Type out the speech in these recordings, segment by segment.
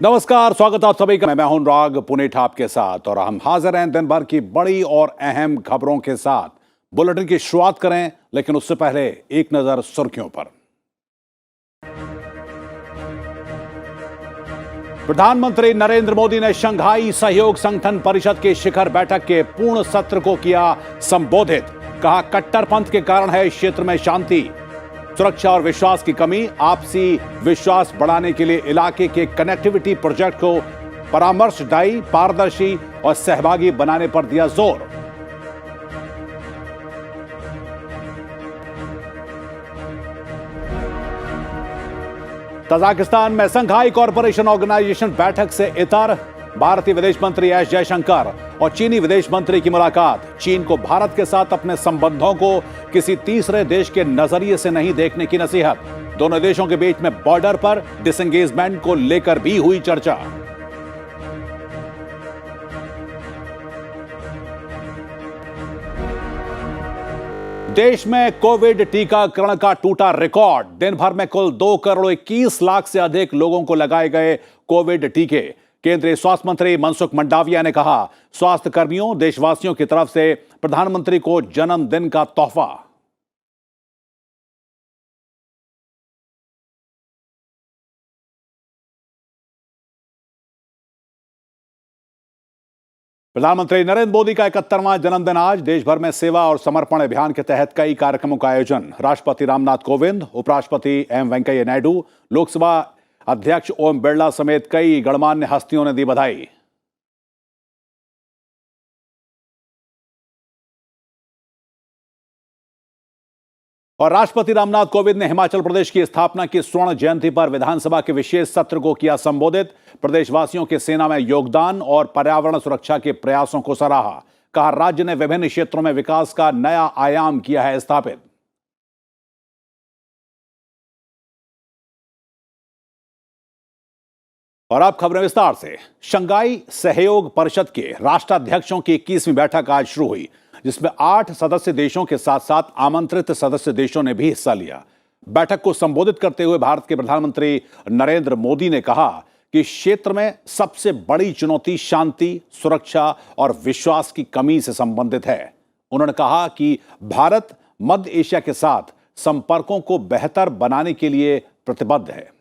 नमस्कार, स्वागत आप सभी का। मैं हूं राग पुनेठा आपके साथ और हम हाजिर हैं दिन भर की बड़ी और अहम खबरों के साथ। बुलेटिन की शुरुआत करें, लेकिन उससे पहले एक नजर सुर्खियों पर। प्रधानमंत्री नरेंद्र मोदी ने शंघाई सहयोग संगठन परिषद की शिखर बैठक के पूर्ण सत्र को किया संबोधित। कहा, कट्टरपंथ के कारण है इस क्षेत्र में शांति, सुरक्षा और विश्वास की कमी। आपसी विश्वास बढ़ाने के लिए इलाके के कनेक्टिविटी प्रोजेक्ट को परामर्शदायी, पारदर्शी और सहभागी बनाने पर दिया जोर। तजाकिस्तान में शंघाई कॉरपोरेशन ऑर्गेनाइजेशन बैठक से इतर। भारतीय विदेश मंत्री एस जयशंकर और चीनी विदेश मंत्री की मुलाकात। चीन को भारत के साथ अपने संबंधों को किसी तीसरे देश के नजरिए से नहीं देखने की नसीहत। दोनों देशों के बीच में बॉर्डर पर डिसएंगेजमेंट को लेकर भी हुई चर्चा। देश में कोविड टीकाकरण का टूटा रिकॉर्ड। दिन भर में कुल 2 करोड़ 21 लाख से अधिक लोगों को लगाए गए कोविड टीके। केंद्रीय स्वास्थ्य मंत्री मनसुख मंडाविया ने कहा, स्वास्थ्य कर्मियों, देशवासियों की तरफ से प्रधानमंत्री को जन्मदिन का तोहफा। प्रधानमंत्री नरेंद्र मोदी का 71वां जन्मदिन आज। देश भर में सेवा और समर्पण अभियान के तहत कई कार्यक्रमों का आयोजन। राष्ट्रपति रामनाथ कोविंद, उपराष्ट्रपति एम वेंकैया नायडू, लोकसभा अध्यक्ष ओम बिरला समेत कई गणमान्य हस्तियों ने दी बधाई। और राष्ट्रपति रामनाथ कोविंद ने हिमाचल प्रदेश की स्थापना की स्वर्ण जयंती पर विधानसभा के विशेष सत्र को किया संबोधित। प्रदेशवासियों के सेना में योगदान और पर्यावरण सुरक्षा के प्रयासों को सराहा। कहा, राज्य ने विभिन्न क्षेत्रों में विकास का नया आयाम किया है स्थापित। और अब खबरें विस्तार से। शंघाई सहयोग परिषद के राष्ट्राध्यक्षों की 21वीं बैठक आज शुरू हुई, जिसमें 8 सदस्य देशों के साथ साथ आमंत्रित सदस्य देशों ने भी हिस्सा लिया। बैठक को संबोधित करते हुए भारत के प्रधानमंत्री नरेंद्र मोदी ने कहा कि इस क्षेत्र में सबसे बड़ी चुनौती शांति, सुरक्षा और विश्वास की कमी से संबंधित है। उन्होंने कहा कि भारत मध्य एशिया के साथ संपर्कों को बेहतर बनाने के लिए प्रतिबद्ध है।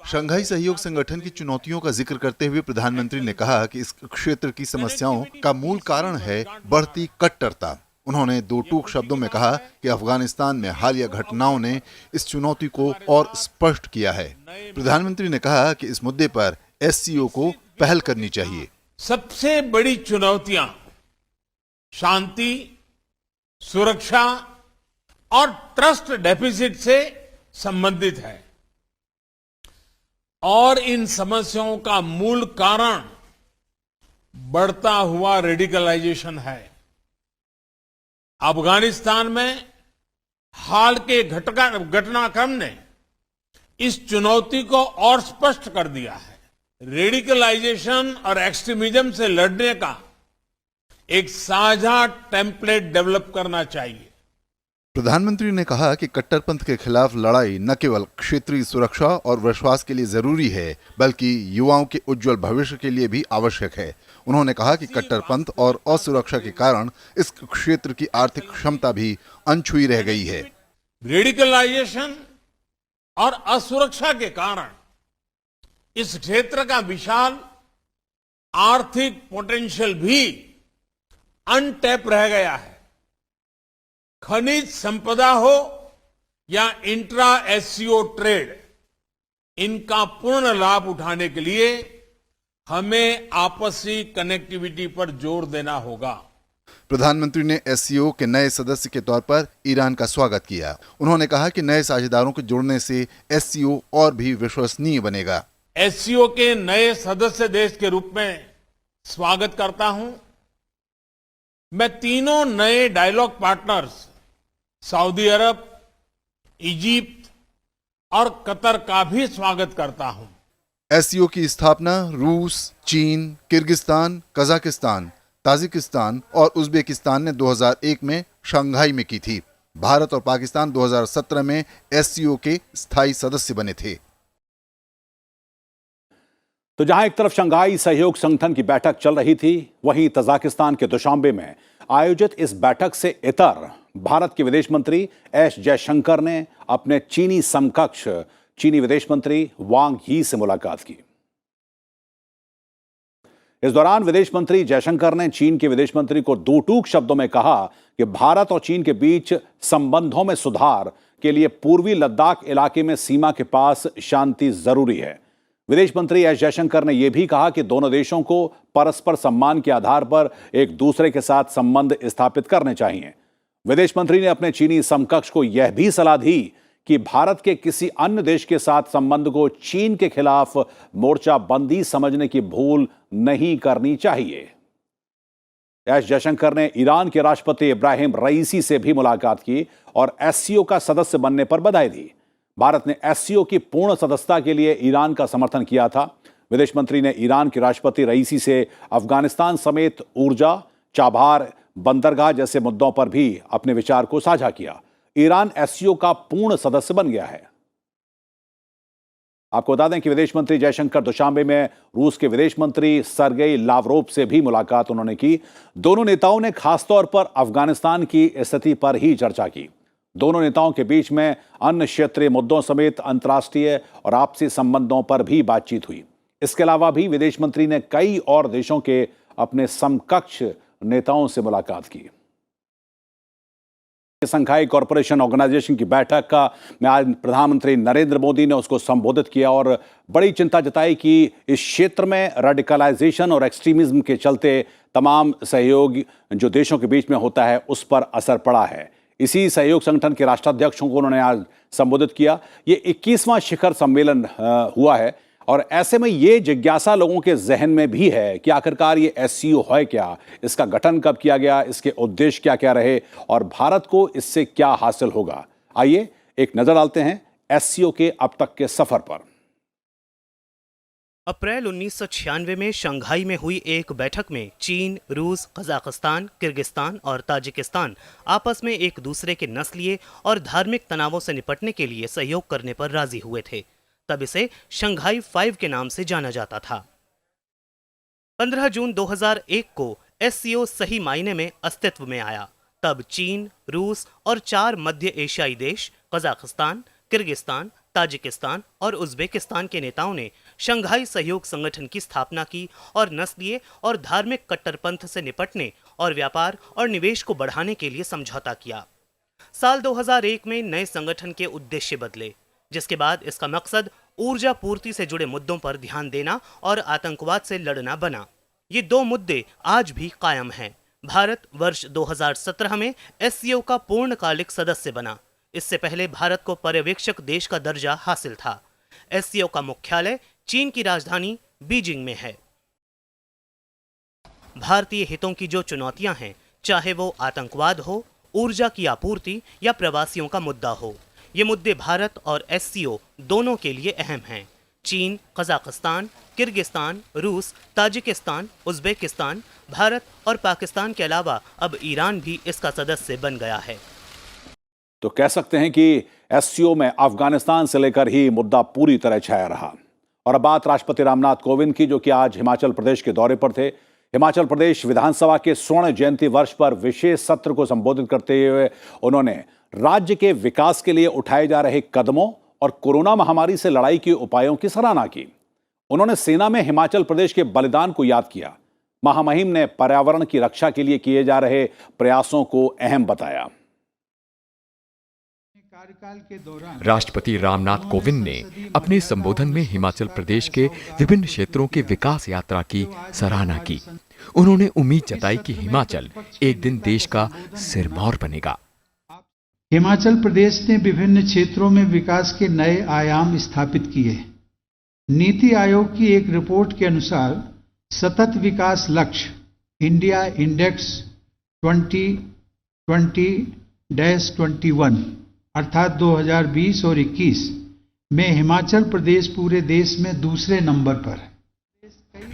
शंघाई सहयोग संगठन की चुनौतियों का जिक्र करते हुए प्रधानमंत्री ने कहा कि इस क्षेत्र की समस्याओं का मूल कारण है बढ़ती कट्टरता। उन्होंने 2 टूक शब्दों में कहा कि अफगानिस्तान में हालिया घटनाओं ने इस चुनौती को और स्पष्ट किया है। प्रधानमंत्री ने कहा कि इस मुद्दे पर एससीओ को पहल करनी चाहिए। सबसे बड़ी चुनौतियां शांति, सुरक्षा और ट्रस्ट डेफिसिट से संबंधित है और इन समस्याओं का मूल कारण बढ़ता हुआ रेडिकलाइजेशन है। अफगानिस्तान में हाल के घटनाक्रम ने इस चुनौती को और स्पष्ट कर दिया है। रेडिकलाइजेशन और एक्सट्रीमिज्म से लड़ने का एक साझा टेम्पलेट डेवलप करना चाहिए। प्रधानमंत्री ने कहा कि कट्टरपंथ के खिलाफ लड़ाई न केवल क्षेत्रीय सुरक्षा और विश्वास के लिए जरूरी है, बल्कि युवाओं के उज्जवल भविष्य के लिए भी आवश्यक है। उन्होंने कहा कि कट्टरपंथ और असुरक्षा के कारण इस क्षेत्र की आर्थिक क्षमता भी अनछुई रह गई है। रेडिकलाइजेशन और असुरक्षा के कारण इस क्षेत्र का विशाल आर्थिक पोटेंशियल भी अनटैप रह गया है। खनिज संपदा हो या इंट्रा एससीओ ट्रेड, इनका पूर्ण लाभ उठाने के लिए हमें आपसी कनेक्टिविटी पर जोर देना होगा। प्रधानमंत्री ने एससीओ के नए सदस्य के तौर पर ईरान का स्वागत किया। उन्होंने कहा कि नए साझेदारों को जोड़ने से एससीओ और भी विश्वसनीय बनेगा। एससीओ के नए सदस्य देश के रूप में स्वागत करता हूं। मैं तीनों नए डायलॉग पार्टनर्स सऊदी अरब, इजिप्ट और कतर का भी स्वागत करता हूं। एससीओ की स्थापना रूस, चीन, किर्गिस्तान, कजाकिस्तान, ताजिकिस्तान और उज्बेकिस्तान ने 2001 में शंघाई में की थी। भारत और पाकिस्तान 2017 में एससीओ के स्थायी सदस्य बने थे। तो जहां एक तरफ शंघाई सहयोग संगठन की बैठक चल रही थी, वहीं तजाकिस्तान के दुशांबे में आयोजित इस बैठक से इतर भारत के विदेश मंत्री एस जयशंकर ने अपने चीनी समकक्ष चीनी विदेश मंत्री वांग यी से मुलाकात की। इस दौरान विदेश मंत्री जयशंकर ने चीन के विदेश मंत्री को दो टूक शब्दों में कहा कि भारत और चीन के बीच संबंधों में सुधार के लिए पूर्वी लद्दाख इलाके में सीमा के पास शांति जरूरी है। विदेश मंत्री एस जयशंकर ने यह भी कहा कि दोनों देशों को परस्पर सम्मान के आधार पर एक दूसरे के साथ संबंध स्थापित करने चाहिए। विदेश मंत्री ने अपने चीनी समकक्ष को यह भी सलाह दी कि भारत के किसी अन्य देश के साथ संबंध को चीन के खिलाफ मोर्चाबंदी समझने की भूल नहीं करनी चाहिए। एस जयशंकर ने ईरान के राष्ट्रपति इब्राहिम रईसी से भी मुलाकात की और एससीओ का सदस्य बनने पर बधाई दी। भारत ने एससीओ की पूर्ण सदस्यता के लिए ईरान का समर्थन किया था। विदेश मंत्री ने ईरान के राष्ट्रपति रईसी से अफगानिस्तान समेत ऊर्जा, चाबहार, बंदरगाह जैसे मुद्दों पर भी अपने विचार को साझा किया। ईरान एससीओ का पूर्ण सदस्य बन गया है। आपको बता दें कि विदेश मंत्री जयशंकर दुशांबे में रूस के विदेश मंत्री सर्गेई लावरोव से भी मुलाकात उन्होंने की। दोनों नेताओं ने खासतौर पर अफगानिस्तान की स्थिति पर ही चर्चा की। दोनों नेताओं के बीच में अन्य क्षेत्रीय मुद्दों समेत अंतर्राष्ट्रीय और आपसी संबंधों पर भी बातचीत हुई। इसके अलावा भी विदेश मंत्री ने कई और देशों के अपने समकक्ष नेताओं से मुलाकात की। शंघाई कॉरपोरेशन ऑर्गेनाइजेशन की बैठक का में आज प्रधानमंत्री नरेंद्र मोदी ने उसको संबोधित किया और बड़ी चिंता जताई कि इस क्षेत्र में रेडिकलाइजेशन और एक्सट्रीमिज्म के चलते तमाम सहयोग जो देशों के बीच में होता है उस पर असर पड़ा है। इसी सहयोग संगठन के राष्ट्राध्यक्षों को उन्होंने आज संबोधित किया। ये 21वां शिखर सम्मेलन हुआ है और ऐसे में ये जिज्ञासा लोगों के जहन में भी है कि आखिरकार ये एससीओ है क्या, इसका गठन कब किया गया, इसके उद्देश्य क्या क्या रहे और भारत को इससे क्या हासिल होगा। आइए एक नजर डालते हैं एससीओ के अब तक के सफर पर। अप्रैल 1996 में शंघाई में हुई एक बैठक में चीन, रूस, कजाकिस्तान, किर्गिस्तान और ताजिकिस्तान आपस में एक दूसरे के नस्लीय और धार्मिक तनावों से निपटने के लिए सहयोग करने पर राजी हुए थे। तब इसे शंघाई 5 के नाम से जाना जाता था। 15 जून 2001 को एससीओ सही मायने में अस्तित्व में आया। तब चीन, रूस और 4 मध्य एशियाई देश कजाकिस्तान, किर्गिस्तान, ताजिकिस्तान और उज्बेकिस्तान के नेताओं ने शंघाई सहयोग संगठन की स्थापना की और नस्लीय और धार्मिक कट्टरपंथ से निपटने और व्यापार और निवेश को बढ़ाने के लिए समझौता किया। साल 2001 में नए संगठन के उद्देश्य बदले, जिसके बाद इसका मकसद ऊर्जा पूर्ति से जुड़े मुद्दों पर ध्यान देना और आतंकवाद से लड़ना बना। ये 2 मुद्दे आज भी कायम हैं। भारत वर्ष 2017 में एससीओ का पूर्णकालिक सदस्य बना। इससे पहले भारत को पर्यवेक्षक देश का दर्जा हासिल था। एससीओ का मुख्यालय चीन की राजधानी बीजिंग में है। भारतीय हितों की जो चुनौतियां हैं, चाहे वो आतंकवाद हो, ऊर्जा की आपूर्ति या प्रवासियों का मुद्दा हो, ये मुद्दे भारत और एससीओ दोनों के लिए अहम हैं। चीन, कजाकिस्तान, किर्गिस्तान, रूस, ताजिकिस्तान, उज्बेकिस्तान, भारत और पाकिस्तान के अलावा अब ईरान भी इसका सदस्य बन गया है। तो कह सकते हैं कि एससीओ में अफगानिस्तान से लेकर ही मुद्दा पूरी तरह छाया रहा। और अब बात राष्ट्रपति रामनाथ कोविंद की, जो कि आज हिमाचल प्रदेश के दौरे पर थे। हिमाचल प्रदेश विधानसभा के स्वर्ण जयंती वर्ष पर विशेष सत्र को संबोधित करते हुए उन्होंने राज्य के विकास के लिए उठाए जा रहे कदमों और कोरोना महामारी से लड़ाई के उपायों की सराहना की। उन्होंने सेना में हिमाचल प्रदेश के बलिदान को याद किया। महामहिम ने पर्यावरण की रक्षा के लिए किए जा रहे प्रयासों को अहम बताया। राष्ट्रपति रामनाथ कोविंद ने अपने संबोधन में हिमाचल प्रदेश के विभिन्न क्षेत्रों के विकास यात्रा की सराहना की। उन्होंने उम्मीद जताई कि हिमाचल एक दिन देश का सिरमौर बनेगा। हिमाचल प्रदेश ने विभिन्न क्षेत्रों में विकास के नए आयाम स्थापित किए। नीति आयोग की एक रिपोर्ट के अनुसार सतत विकास लक्ष्य इंडिया इंडेक्स 2020-21 अर्थात 2020 और 21 में हिमाचल प्रदेश पूरे देश में दूसरे नंबर पर है।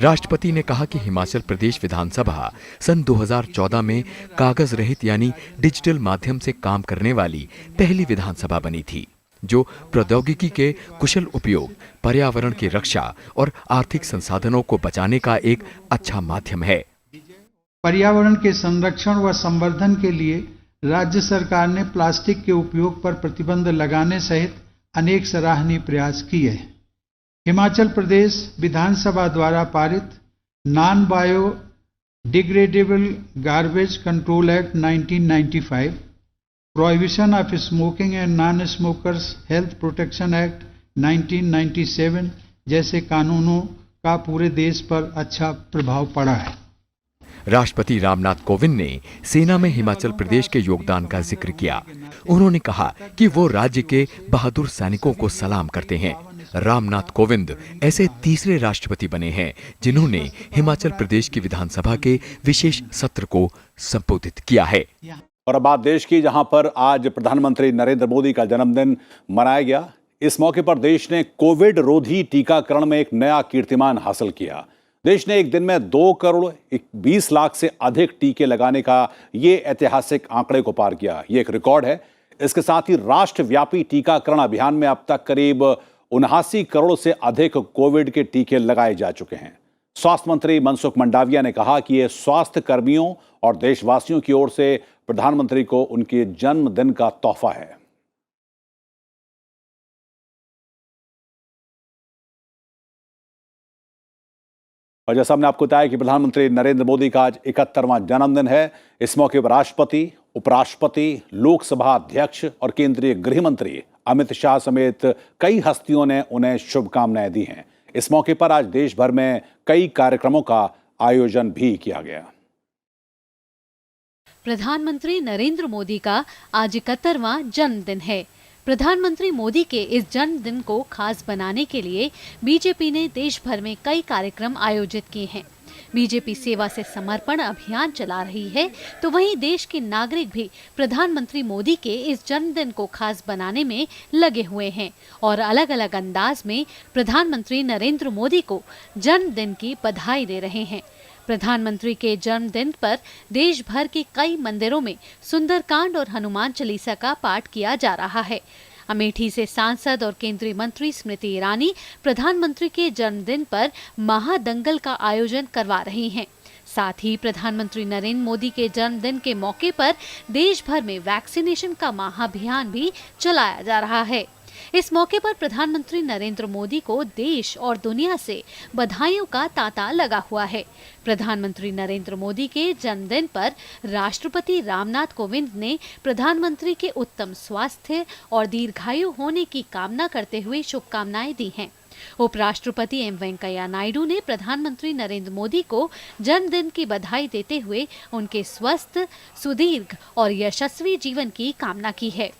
राष्ट्रपति ने कहा कि हिमाचल प्रदेश विधानसभा सन 2014 में कागज रहित यानी डिजिटल माध्यम से काम करने वाली पहली विधानसभा बनी थी। जो प्रौद्योगिकी के कुशल उपयोग, पर्यावरण की रक्षा और आर्थिक संसाधनों को बचाने का एक अच्छा माध्यम है। पर्यावरण के संरक्षण व संवर्धन के लिए राज्य सरकार ने प्लास्टिक के उपयोग पर प्रतिबंध लगाने सहित अनेक सराहनीय प्रयास किए। हिमाचल प्रदेश विधानसभा द्वारा पारित non biodegradable garbage control act 1995, prohibition of smoking and non smokers health protection act 1997 जैसे कानूनों का पूरे देश पर अच्छा प्रभाव पड़ा है। राष्ट्रपति रामनाथ कोविंद ने सेना में हिमाचल प्रदेश के योगदान का जिक्र किया। उन्होंने कहा कि वो राज्य के बहादुर सैनिकों को सलाम करते हैं। रामनाथ कोविंद ऐसे तीसरे राष्ट्रपति बने हैं जिन्होंने हिमाचल प्रदेश की विधानसभा के विशेष सत्र को संबोधित किया है। और अब बात देश की, जहां पर आज प्रधानमंत्री नरेंद्र मोदी का जन्मदिन मनाया गया। इस मौके पर देश ने कोविड रोधी टीकाकरण में एक नया कीर्तिमान हासिल किया। देश ने एक दिन में 2 करोड़ 20 लाख से अधिक टीके लगाने का ये ऐतिहासिक आंकड़े को पार किया। ये एक रिकॉर्ड है। इसके साथ ही राष्ट्रव्यापी टीकाकरण अभियान में अब तक करीब 79 करोड़ से अधिक कोविड के टीके लगाए जा चुके हैं। स्वास्थ्य मंत्री मनसुख मंडाविया ने कहा कि यह स्वास्थ्य कर्मियों और देशवासियों की ओर से प्रधानमंत्री को उनके जन्मदिन का तोहफा है। और जैसा हमने आपको बताया कि प्रधानमंत्री नरेंद्र मोदी का आज 71वां जन्मदिन है। इस मौके पर राष्ट्रपति, उपराष्ट्रपति, लोकसभा अध्यक्ष और केंद्रीय गृह मंत्री अमित शाह समेत कई हस्तियों ने उन्हें शुभकामनाएं दी हैं। इस मौके पर आज देश भर में कई कार्यक्रमों का आयोजन भी किया गया। प्रधानमंत्री नरेंद्र मोदी का आज 71वां जन्मदिन है। प्रधानमंत्री मोदी के इस जन्मदिन को खास बनाने के लिए बीजेपी ने देश भर में कई कार्यक्रम आयोजित किए हैं। बीजेपी सेवा से समर्पण अभियान चला रही है, तो वहीं देश के नागरिक भी प्रधानमंत्री मोदी के इस जन्मदिन को खास बनाने में लगे हुए हैं और अलग अलग अंदाज में प्रधानमंत्री नरेंद्र मोदी को जन्मदिन की बधाई दे रहे हैं। प्रधानमंत्री के जन्मदिन पर देश भर के कई मंदिरों में सुंदरकांड और हनुमान चालीसा का पाठ किया जा रहा है। अमेठी से सांसद और केंद्रीय मंत्री स्मृति ईरानी प्रधानमंत्री के जन्मदिन पर महादंगल का आयोजन करवा रही हैं। साथ ही प्रधानमंत्री नरेंद्र मोदी के जन्मदिन के मौके पर देश भर में वैक्सीनेशन का महाअभियान भी चलाया जा रहा है। इस मौके पर प्रधानमंत्री नरेंद्र मोदी को देश और दुनिया से बधाइयों का तांता लगा हुआ है। प्रधानमंत्री नरेंद्र मोदी के जन्मदिन पर राष्ट्रपति रामनाथ कोविंद ने प्रधानमंत्री के उत्तम स्वास्थ्य और दीर्घायु होने की कामना करते हुए शुभकामनाएं दी हैं। उपराष्ट्रपति एम वेंकैया नायडू ने प्रधानमंत्री नरेंद्र मोदी को जन्मदिन की बधाई देते हुए उनके स्वस्थ, सुदीर्घ और यशस्वी जीवन की कामना की है।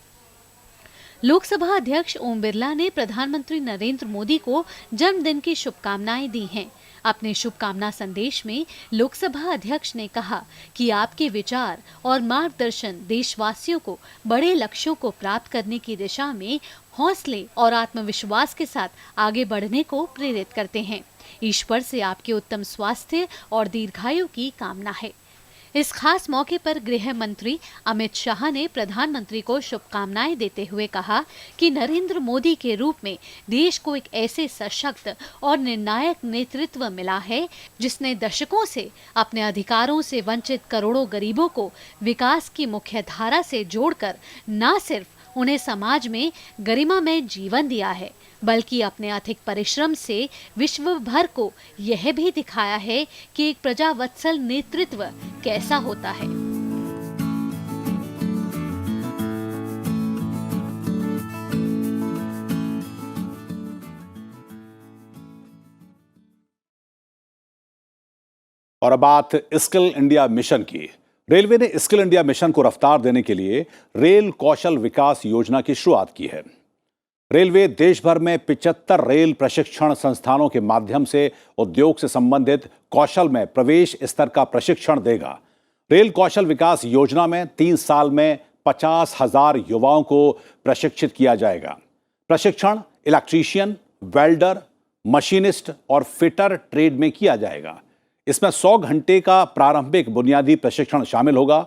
लोकसभा अध्यक्ष ओम बिरला ने प्रधानमंत्री नरेंद्र मोदी को जन्मदिन की शुभकामनाएं दी हैं। अपने शुभकामना संदेश में लोकसभा अध्यक्ष ने कहा कि आपके विचार और मार्गदर्शन देशवासियों को बड़े लक्ष्यों को प्राप्त करने की दिशा में हौसले और आत्मविश्वास के साथ आगे बढ़ने को प्रेरित करते हैं। ईश्वर से आपके उत्तम स्वास्थ्य और दीर्घायु की कामना है। इस खास मौके पर गृह मंत्री अमित शाह ने प्रधानमंत्री को शुभकामनाएं देते हुए कहा कि नरेंद्र मोदी के रूप में देश को एक ऐसे सशक्त और निर्णायक नेतृत्व मिला है जिसने दशकों से अपने अधिकारों से वंचित करोड़ों गरीबों को विकास की मुख्य धारा से जोड़कर न सिर्फ उन्हें समाज में गरिमामय जीवन दिया है, बल्कि अपने अथिक परिश्रम से विश्व भर को यह भी दिखाया है कि एक प्रजावत्सल नेतृत्व कैसा होता है। और अब बात स्किल इंडिया मिशन की। रेलवे ने स्किल इंडिया मिशन को रफ्तार देने के लिए रेल कौशल विकास योजना की शुरुआत की है। रेलवे देश भर में 75 रेल प्रशिक्षण संस्थानों के माध्यम से उद्योग से संबंधित कौशल में प्रवेश स्तर का प्रशिक्षण देगा। रेल कौशल विकास योजना में 3 साल में 50,000 युवाओं को प्रशिक्षित किया जाएगा। प्रशिक्षण इलेक्ट्रीशियन, वेल्डर, मशीनिस्ट और फिटर ट्रेड में किया जाएगा। इसमें 100 घंटे का प्रारंभिक बुनियादी प्रशिक्षण शामिल होगा।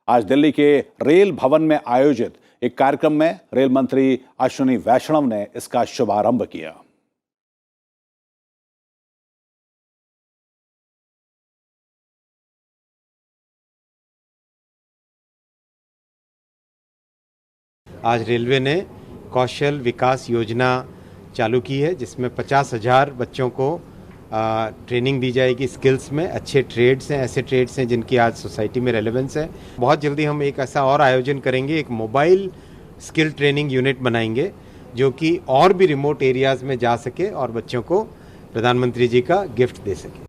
आज दिल्ली के रेल भवन में आयोजित एक कार्यक्रम में रेल मंत्री अश्विनी वैष्णव ने इसका शुभारंभ किया। आज रेलवे ने कौशल विकास योजना चालू की है, जिसमें 50,000 बच्चों को ट्रेनिंग दी जाएगी स्किल्स में। अच्छे ट्रेड्स हैं, ऐसे ट्रेड्स हैं जिनकी आज सोसाइटी में रेलेवेंस है। बहुत जल्दी हम एक ऐसा और आयोजन करेंगे, एक मोबाइल स्किल ट्रेनिंग यूनिट बनाएंगे जो कि और भी रिमोट एरियाज में जा सके और बच्चों को प्रधानमंत्री जी का गिफ्ट दे सके।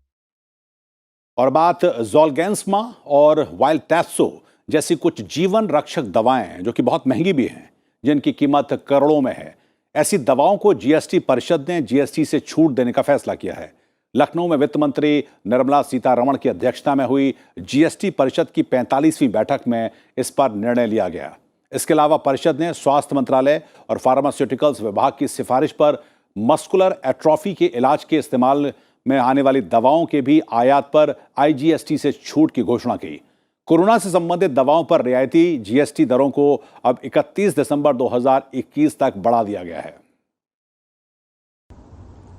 और बात ज़ोलगेंसमा और वाइल्टेप्सो जैसी कुछ जीवन रक्षक दवाएं जो कि बहुत महंगी भी हैं, जिनकी कीमत करोड़ों में है। ऐसी दवाओं को जीएसटी परिषद ने जीएसटी से छूट देने का फैसला किया है। लखनऊ में वित्त मंत्री निर्मला सीतारमण की अध्यक्षता में हुई जीएसटी परिषद की 45वीं बैठक में इस पर निर्णय लिया गया। इसके अलावा परिषद ने स्वास्थ्य मंत्रालय और फार्मास्यूटिकल्स विभाग की सिफारिश पर मस्कुलर एट्रोफी के इलाज के इस्तेमाल में आने वाली दवाओं के भी आयात पर आईजीएसटी से छूट की घोषणा की। कोरोना से संबंधित दवाओं पर रियायती जीएसटी दरों को अब 31 दिसंबर 2021 तक बढ़ा दिया गया है।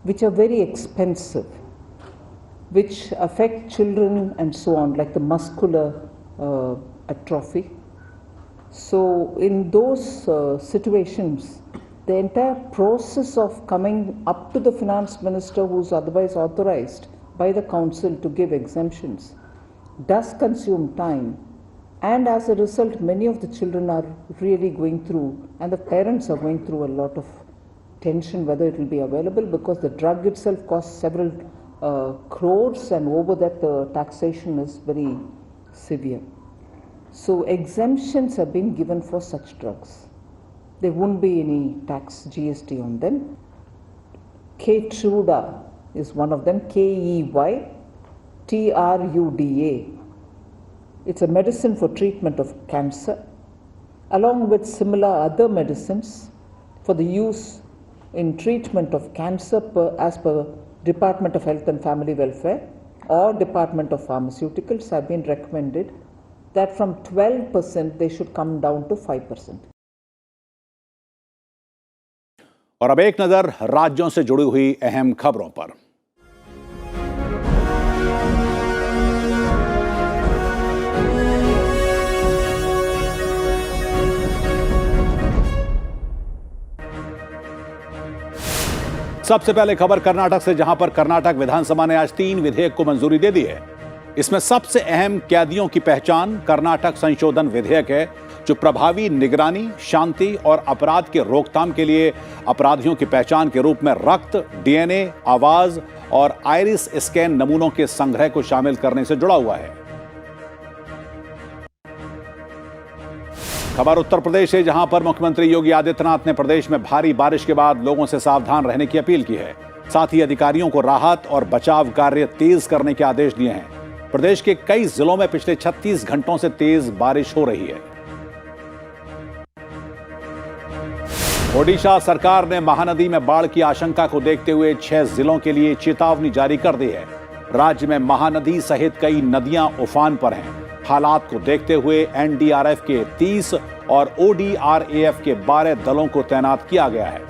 Which are very expensive, which affect children and so on, like the muscular atrophy. So in those situations, the entire process of coming up to the finance minister, who's otherwise authorized by the council to give exemptions, does consume time, and as a result many of the children are really going through, and the parents are going through a lot of tension whether it will be available, because the drug itself costs several crores, and over that the taxation is very severe. So exemptions have been given for such drugs. There won't be any tax GST on them. Keytruda is one of them, KEYTRUDA. It's a medicine for treatment of cancer, along with similar other medicines for the use in treatment of cancer as per Department of Health and Family Welfare or Department of Pharmaceuticals have been recommended that from 12% they should come down to 5%. और अब एक नजर राज्यों से जुड़ी हुई अहम खबरों पर। सबसे पहले खबर कर्नाटक से, जहां पर कर्नाटक विधानसभा ने आज 3 विधेयक को मंजूरी दे दी है। इसमें सबसे अहम कैदियों की पहचान कर्नाटक संशोधन विधेयक है, जो प्रभावी निगरानी, शांति और अपराध के रोकथाम के लिए अपराधियों की पहचान के रूप में रक्त, डीएनए, आवाज और आइरिस स्कैन नमूनों के संग्रह को शामिल करने से जुड़ा हुआ है। खबर उत्तर प्रदेश से, जहां पर मुख्यमंत्री योगी आदित्यनाथ ने प्रदेश में भारी बारिश के बाद लोगों से सावधान रहने की अपील की है। साथ ही अधिकारियों को राहत और बचाव कार्य तेज करने के आदेश दिए हैं। प्रदेश के कई जिलों में पिछले 36 घंटों से तेज बारिश हो रही है। ओडिशा सरकार ने महानदी में बाढ़ की आशंका को देखते हुए 6 जिलों के लिए चेतावनी जारी कर दी है। राज्य में महानदी सहित कई नदियां उफान पर हैं। हालात को देखते हुए एनडीआरएफ के 30 और ओडीआरएएफ के 12 दलों को तैनात किया गया है।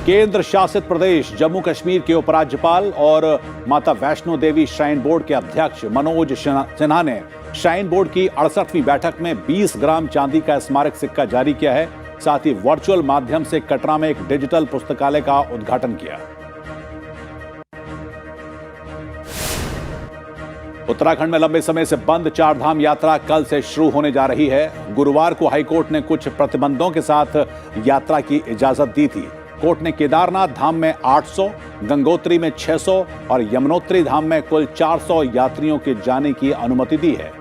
केंद्र शासित प्रदेश जम्मू कश्मीर के उपराज्यपाल और माता वैष्णो देवी श्राइन बोर्ड के अध्यक्ष मनोज सिन्हा ने श्राइन बोर्ड की 68वीं बैठक में 20 ग्राम चांदी का स्मारक सिक्का जारी किया है। साथ ही वर्चुअल माध्यम से कटरा में एक डिजिटल पुस्तकालय का उद्घाटन किया। उत्तराखंड में लंबे समय से बंद चारधाम यात्रा कल से शुरू होने जा रही है। गुरुवार को हाईकोर्ट ने कुछ प्रतिबंधों के साथ यात्रा की इजाजत दी थी। कोर्ट ने केदारनाथ धाम में 800, गंगोत्री में 600 और यमुनोत्री धाम में कुल 400 यात्रियों के जाने की अनुमति दी है।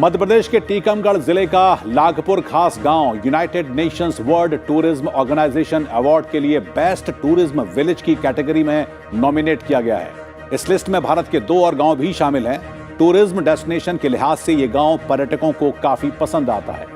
मध्य प्रदेश के टीकमगढ़ जिले का लागपुर खास गांव United Nations World Tourism Organization award के लिए बेस्ट टूरिज्म विलेज की कैटेगरी में नॉमिनेट किया गया है। इस लिस्ट में भारत के 2 और गांव भी शामिल हैं। टूरिज्म डेस्टिनेशन के लिहाज से ये गांव पर्यटकों को काफी पसंद आता है।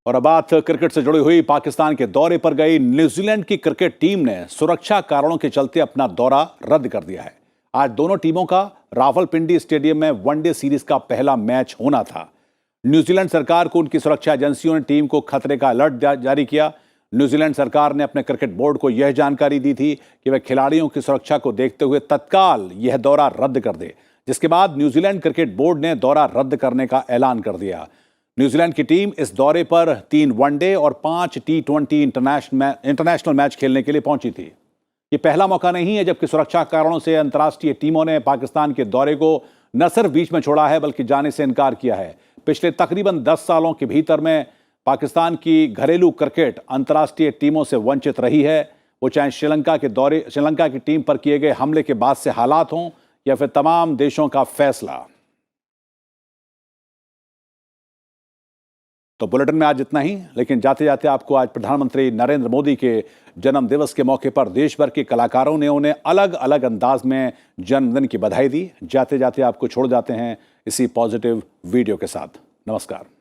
और अब बात क्रिकेट से जुड़ी हुई। पाकिस्तान के दौरे पर गई न्यूजीलैंड की क्रिकेट टीम ने सुरक्षा कारणों के चलते अपना दौरा रद्द कर दिया है। आज दोनों टीमों का रावलपिंडी स्टेडियम में वनडे सीरीज का पहला मैच होना था। न्यूजीलैंड सरकार को उनकी सुरक्षा एजेंसियों ने टीम को खतरे का अलर्ट जारी किया। न्यूजीलैंड सरकार ने अपने क्रिकेट बोर्ड को यह जानकारी दी थी कि वह खिलाड़ियों की सुरक्षा को देखते हुए तत्काल यह दौरा रद्द कर दे, जिसके बाद न्यूजीलैंड क्रिकेट बोर्ड ने दौरा रद्द करने का ऐलान कर दिया। न्यूजीलैंड की टीम इस दौरे पर 3 वनडे और 5 T20 इंटरनेशनल मैच खेलने के लिए पहुंची थी। ये पहला मौका नहीं है जबकि सुरक्षा कारणों से अंतर्राष्ट्रीय टीमों ने पाकिस्तान के दौरे को न सिर्फ बीच में छोड़ा है बल्कि जाने से इनकार किया है। पिछले तकरीबन 10 सालों के भीतर में पाकिस्तान की घरेलू क्रिकेट अंतर्राष्ट्रीय टीमों से वंचित रही है, वो चाहे श्रीलंका की टीम पर किए गए हमले के बाद से हालात हों या फिर तमाम देशों का फैसला। तो बुलेटिन में आज इतना ही, लेकिन जाते जाते आपको आज प्रधानमंत्री नरेंद्र मोदी के जन्मदिवस के मौके पर देश भर के कलाकारों ने उन्हें अलग अलग अंदाज में जन्मदिन की बधाई दी। जाते जाते आपको छोड़ जाते हैं इसी पॉजिटिव वीडियो के साथ। नमस्कार।